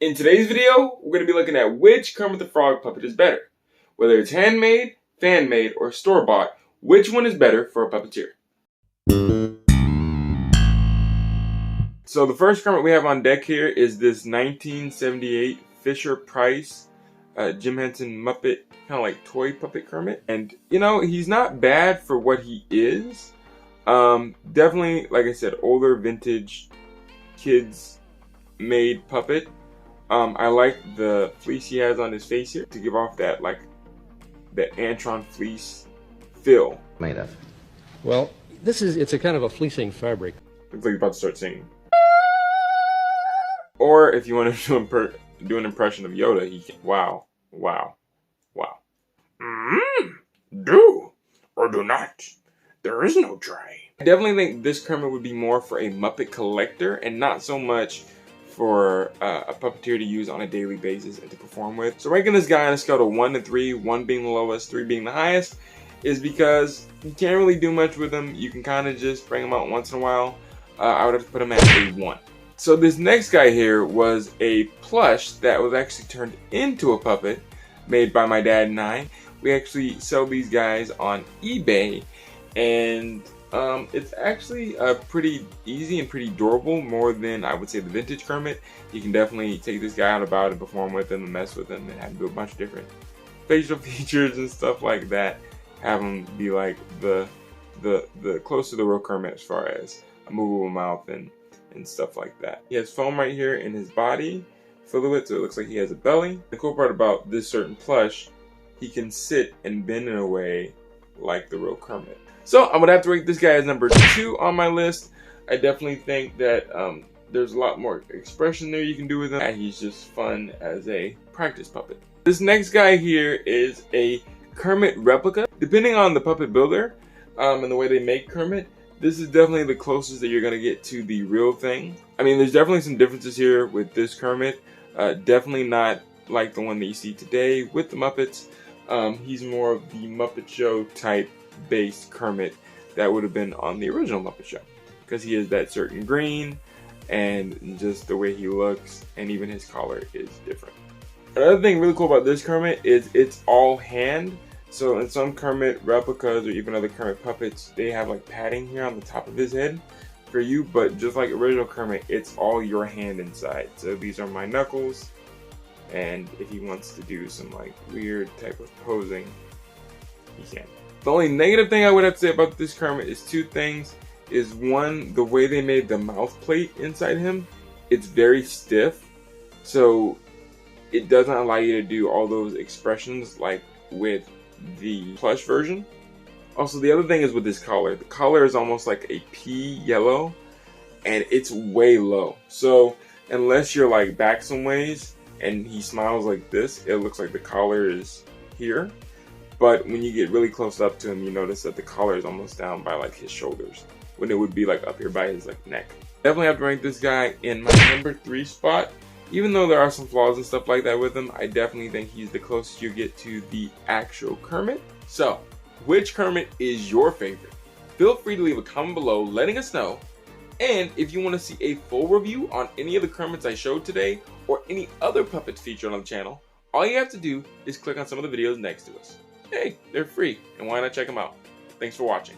In today's video, we're going to be looking at which Kermit the Frog puppet is better. Whether it's handmade, fan-made, or store-bought, which one is better for a puppeteer? So the first Kermit we have on deck here is this 1978 Fisher-Price Jim Henson Muppet, kind of like toy puppet Kermit. And, you know, he's not bad for what he is. Definitely, like I said, older vintage kids-made puppet. I like the fleece he has on his face here to give off that, like, the Antron fleece feel. Made of? Well, it's a kind of a fleecing fabric. Looks like you're about to start singing. Or if you want to do an impression of Yoda, he can. Wow. Do or do not. There is no try. I definitely think this Kermit would be more for a Muppet collector and not so much for a puppeteer to use on a daily basis and to perform with. So ranking this guy on a scale of 1 to 3, 1 being the lowest, 3 being the highest, is because you can't really do much with him. You can kind of just bring him out once in a while. I would have to put him at a 1. So this next guy here was a plush that was actually turned into a puppet made by my dad and I. We actually sell these guys on eBay, and it's actually pretty easy and pretty durable, more than I would say the vintage Kermit. You can definitely take this guy out and about and perform with him and mess with him and have him do a bunch of different facial features and stuff like that. Have him be like the close to the real Kermit as far as a movable mouth and stuff like that. He has foam right here in his body, fluid, so it looks like he has a belly. The cool part about this certain plush, he can sit and bend in a way like the real Kermit. So I'm gonna have to rate this guy as number 2 on my list. I definitely think that there's a lot more expression there you can do with him, and he's just fun as a practice puppet. This next guy here is a Kermit Replica. Depending on the puppet builder and the way they make Kermit, this is definitely the closest that you're gonna get to the real thing. I mean, there's definitely some differences here with this Kermit. Definitely not like the one that you see today with the Muppets. He's more of the Muppet Show type based Kermit that would have been on the original Muppet Show, because he is that certain green, and just the way he looks, and even his collar is different. Another thing really cool about this Kermit is it's all hand. So in some Kermit replicas or even other Kermit puppets, they have like padding here on the top of his head for you, but just like original Kermit, it's all your hand inside. So these are my knuckles, and if he wants to do some like weird type of posing, he can. The only negative thing I would have to say about this Kermit is 2 things. Is 1, the way they made the mouth plate inside him, it's very stiff, so it doesn't allow you to do all those expressions like with the plush version. Also, the other thing is with his collar. The collar is almost like a pea yellow, and it's way low. So unless you're like back some ways and he smiles like this, it looks like the collar is here. But when you get really close up to him, you notice that the collar is almost down by like his shoulders, when it would be like up here by his like neck. Definitely have to rank this guy in my number 3 spot. Even though there are some flaws and stuff like that with him, I definitely think he's the closest you get to the actual Kermit. So, which Kermit is your favorite? Feel free to leave a comment below letting us know. And if you want to see a full review on any of the Kermits I showed today, or any other puppets featured on the channel, all you have to do is click on some of the videos next to us. Hey, they're free, and why not check them out? Thanks for watching.